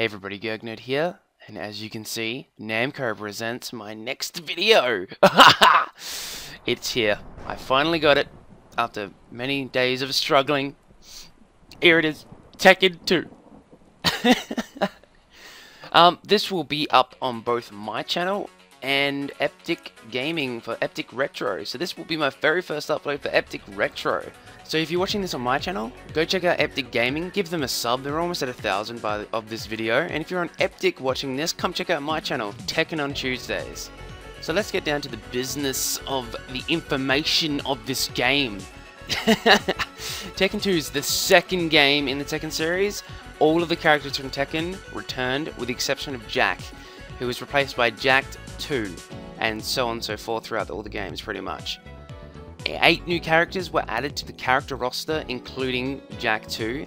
Hey everybody, Gergnerd here, and as you can see, Namco presents my next video! It's here. I finally got it, after many days of struggling. Here it is, Tekken 2. This will be up on both my channel and EpTic Gaming for EpTic Retro. So this will be my very first upload for EpTic Retro. So if you're watching this on my channel, go check out EpTic Gaming, give them a sub, they're almost at 1,000 of this video. And if you're on EpTic watching this, come check out my channel, Tekken on Tuesdays. So let's get down to the business of the information of this game. Tekken 2 is the second game in the Tekken series. All of the characters from Tekken returned with the exception of Jack, who was replaced by Jacked 2, and so on and so forth throughout all the games pretty much. 8 new characters were added to the character roster, including Jack 2,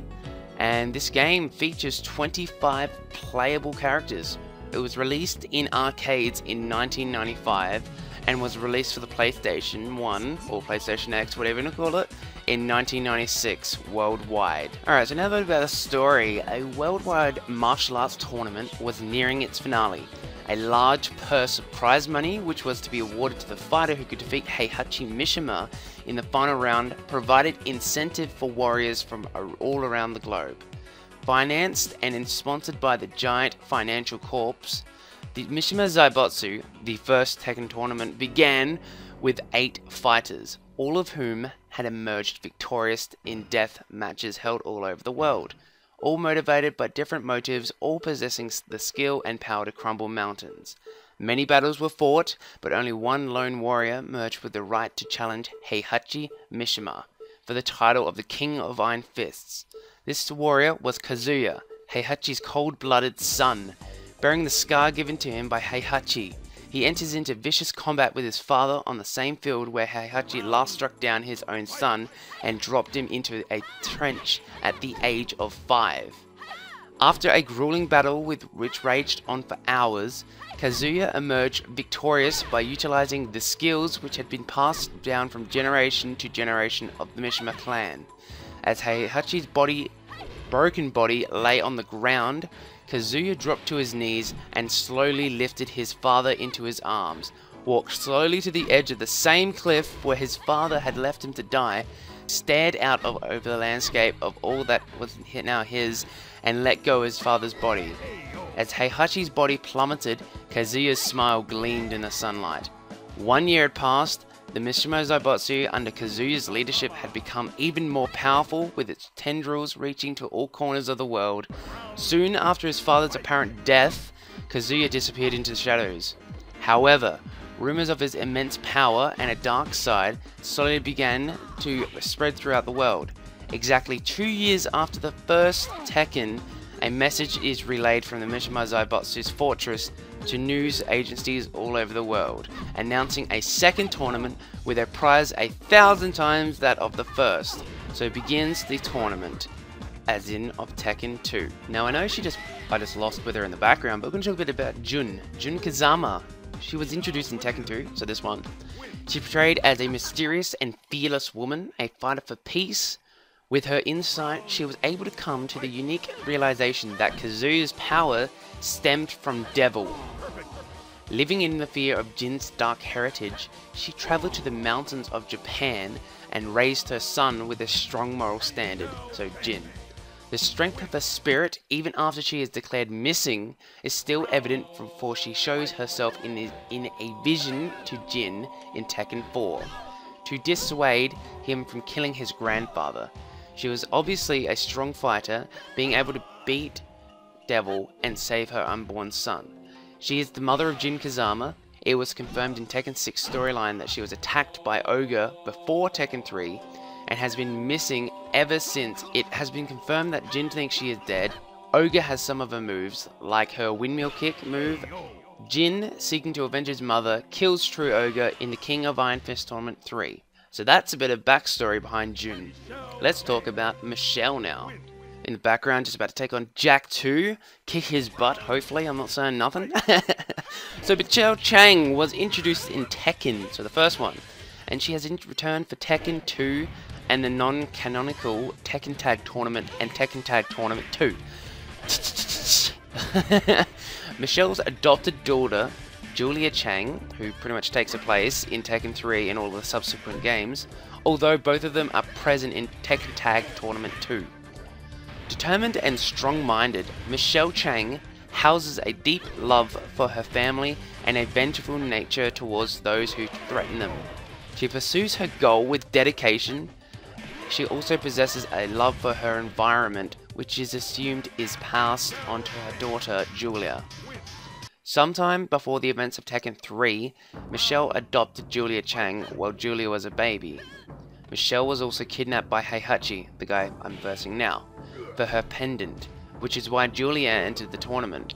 and this game features 25 playable characters. It was released in arcades in 1995 and was released for the PlayStation 1 or PlayStation X, whatever you want to call it, in 1996 worldwide. Alright, so now about the story. A worldwide martial arts tournament was nearing its finale. A large purse of prize money, which was to be awarded to the fighter who could defeat Heihachi Mishima in the final round, provided incentive for warriors from all around the globe. Financed and sponsored by the giant financial corps, the Mishima Zaibutsu, the first Tekken tournament, began with 8 fighters, all of whom had emerged victorious in death matches held all over the world. All motivated by different motives, all possessing the skill and power to crumble mountains. Many battles were fought, but only one lone warrior emerged with the right to challenge Heihachi Mishima for the title of the King of Iron Fists. This warrior was Kazuya, Heihachi's cold-blooded son. Bearing the scar given to him by Heihachi, he enters into vicious combat with his father on the same field where Heihachi last struck down his own son and dropped him into a trench at the age of 5. After a grueling battle which raged on for hours, Kazuya emerged victorious by utilizing the skills which had been passed down from generation to generation of the Mishima clan. As Heihachi's broken body lay on the ground, Kazuya dropped to his knees and slowly lifted his father into his arms, walked slowly to the edge of the same cliff where his father had left him to die, stared out over the landscape of all that was now his, and let go his father's body. As Heihachi's body plummeted, Kazuya's smile gleamed in the sunlight. 1 year had passed. The Mishima Zaibutsu under Kazuya's leadership had become even more powerful, with its tendrils reaching to all corners of the world. Soon after his father's apparent death, Kazuya disappeared into the shadows. However, rumors of his immense power and a dark side slowly began to spread throughout the world. Exactly 2 years after the first Tekken, a message is relayed from the Mishima Zaibutsu's fortress to news agencies all over the world, announcing a second tournament with a prize 1,000 times that of the first. So begins the tournament, as in of Tekken 2. Now I know I just lost with her in the background, but we're going to talk a bit about Jun Kazama. She was introduced in Tekken 2, so this one. She portrayed as a mysterious and fearless woman, a fighter for peace. With her insight, she was able to come to the unique realization that Kazuya's power stemmed from Devil. Living in the fear of Jin's dark heritage, she traveled to the mountains of Japan and raised her son with a strong moral standard, so Jin. The strength of her spirit, even after she is declared missing, is still evident for she shows herself in a vision to Jin in Tekken 4, to dissuade him from killing his grandfather. She was obviously a strong fighter, being able to beat Devil and save her unborn son. She is the mother of Jin Kazama. It was confirmed in Tekken 6 storyline that she was attacked by Ogre before Tekken 3 and has been missing ever since. It has been confirmed that Jin thinks she is dead. Ogre has some of her moves, like her windmill kick move. Jin, seeking to avenge his mother, kills True Ogre in the King of Iron Fist Tournament 3. So that's a bit of backstory behind Jun. Let's talk about Michelle now. In the background, just about to take on Jack 2, kick his butt, hopefully, I'm not saying nothing. So Michelle Chang was introduced in Tekken, so the first one, and she has returned for Tekken 2 and the non-canonical Tekken Tag Tournament and Tekken Tag Tournament 2. Michelle's adopted daughter, Julia Chang, who pretty much takes her place in Tekken 3 and all the subsequent games, although both of them are present in Tekken Tag Tournament 2. Determined and strong-minded, Michelle Chang houses a deep love for her family and a vengeful nature towards those who threaten them. She pursues her goal with dedication. She also possesses a love for her environment, which is assumed is passed on to her daughter, Julia. Sometime before the events of Tekken 3, Michelle adopted Julia Chang while Julia was a baby. Michelle was also kidnapped by Heihachi, the guy I'm versing now, for her pendant, which is why Julia entered the tournament.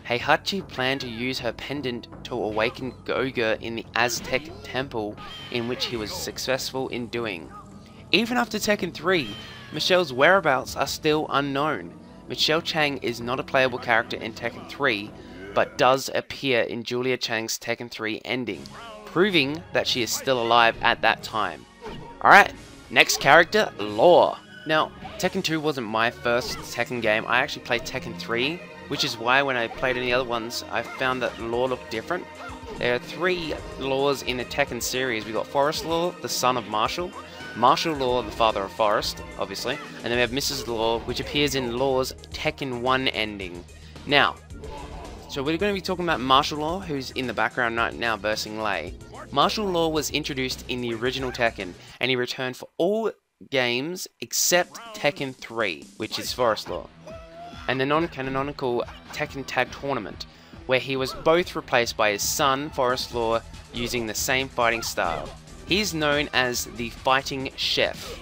Heihachi planned to use her pendant to awaken Goga in the Aztec temple, in which he was successful in doing. Even after Tekken 3, Michelle's whereabouts are still unknown. Michelle Chang is not a playable character in Tekken 3, but does appear in Julia Chang's Tekken 3 ending, proving that she is still alive at that time. Alright, next character, Law. Now, Tekken 2 wasn't my first Tekken game. I actually played Tekken 3, which is why when I played any other ones, I found that Law looked different. There are 3 Laws in the Tekken series. We got Forest Law, the son of Marshall, Marshall Law, the father of Forest, obviously, and then we have Mrs. Law, which appears in Law's Tekken 1 ending. Now, so we're going to be talking about Marshall Law, who's in the background right now versing Lei. Marshall Law was introduced in the original Tekken, and he returned for all games except Tekken 3, which is Forest Law, and the non-canonical Tekken Tag Tournament, where he was both replaced by his son, Forest Law, using the same fighting style. He is known as the Fighting Chef.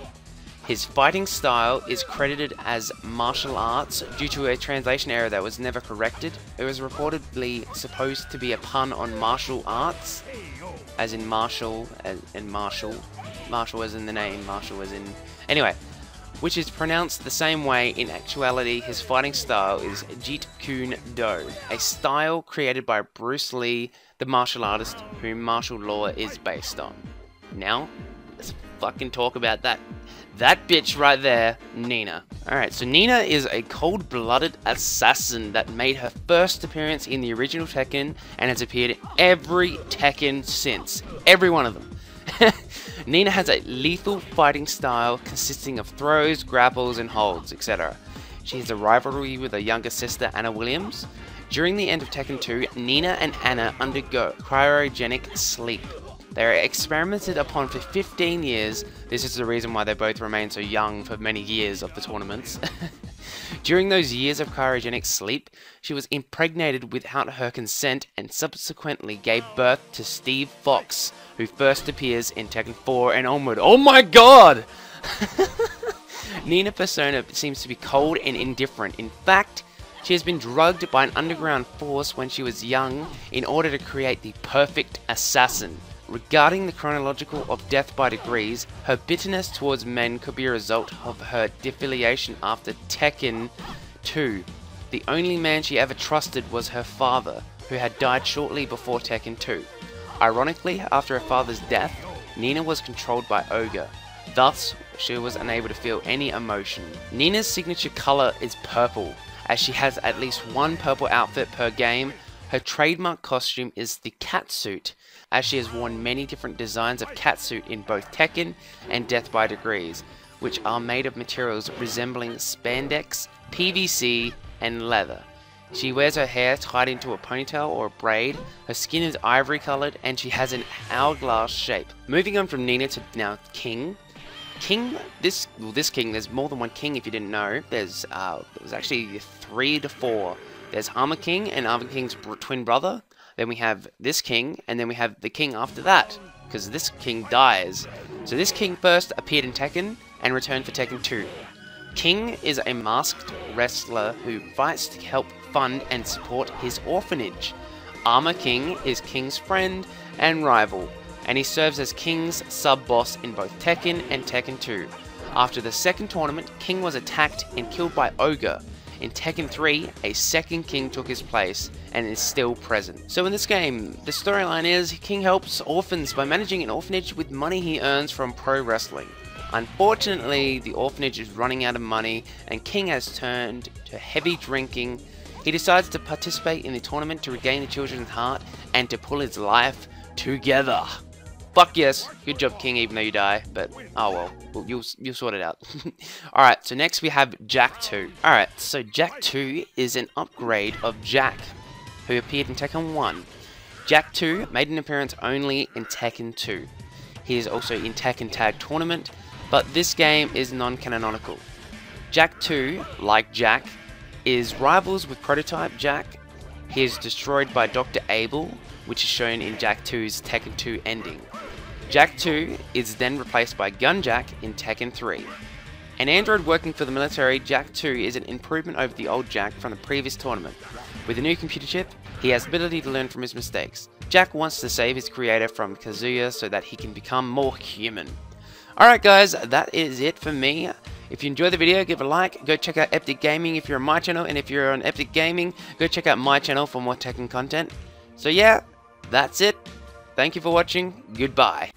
His fighting style is credited as martial arts due to a translation error that was never corrected. It was reportedly supposed to be a pun on martial arts, as in martial, and martial as in the name, martial as in... Anyway, which is pronounced the same way. In actuality, his fighting style is Jeet Kune Do, a style created by Bruce Lee, the martial artist whom Marshall Law is based on. Now, let's fucking talk about that bitch right there, Nina. Alright, so Nina is a cold-blooded assassin that made her first appearance in the original Tekken and has appeared in every Tekken since. Every one of them. Nina has a lethal fighting style consisting of throws, grapples, and holds, etc. She has a rivalry with her younger sister, Anna Williams. During the end of Tekken 2, Nina and Anna undergo cryogenic sleep. They are experimented upon for 15 years. This is the reason why they both remain so young for many years of the tournaments. During those years of cryogenic sleep, she was impregnated without her consent and subsequently gave birth to Steve Fox, who first appears in Tekken 4 and onward. Oh my god! Nina persona seems to be cold and indifferent. In fact, she has been drugged by an underground force when she was young in order to create the perfect assassin. Regarding the chronological of death by degrees, her bitterness towards men could be a result of her defiliation after Tekken 2. The only man she ever trusted was her father, who had died shortly before Tekken 2. Ironically, after her father's death, Nina was controlled by Ogre. Thus, she was unable to feel any emotion. Nina's signature color is purple, as she has at least one purple outfit per game. Her trademark costume is the catsuit, as she has worn many different designs of catsuit in both Tekken and Death by Degrees, which are made of materials resembling spandex, PVC, and leather. She wears her hair tied into a ponytail or a braid, her skin is ivory colored, and she has an hourglass shape. Moving on from Nina to now King. This King, there's more than one King if you didn't know. There's actually 3 to 4. There's Armor King and Armor King's twin brother. Then we have this King, and then we have the King after that, because this King dies. So this King first appeared in Tekken and returned for Tekken 2. King is a masked wrestler who fights to help fund and support his orphanage. Armor King is King's friend and rival, and he serves as King's sub-boss in both Tekken and Tekken 2. After the second tournament, King was attacked and killed by Ogre. In Tekken 3, a second King took his place and is still present. So in this game, the storyline is King helps orphans by managing an orphanage with money he earns from pro wrestling. Unfortunately, the orphanage is running out of money and King has turned to heavy drinking. he decides to participate in the tournament to regain the children's heart and to pull his life together. Fuck yes, good job King, even though you die, but oh well, you'll sort it out. Alright, so next we have Jack 2. Alright, so Jack 2 is an upgrade of Jack, who appeared in Tekken 1. Jack 2 made an appearance only in Tekken 2. He is also in Tekken Tag Tournament, but this game is non-canonical. Jack 2, like Jack, is rivals with Prototype Jack. He is destroyed by Dr. Abel, which is shown in Jack 2's Tekken 2 ending. Jack 2 is then replaced by Gun Jack in Tekken 3. An android working for the military, Jack 2 is an improvement over the old Jack from the previous tournament. With a new computer chip, he has the ability to learn from his mistakes. Jack wants to save his creator from Kazuya so that he can become more human. Alright guys, that is it for me. If you enjoyed the video, give it a like. Go check out EpTic Gaming if you're on my channel, and if you're on EpTic Gaming, go check out my channel for more Tekken content. So yeah, that's it. Thank you for watching. Goodbye.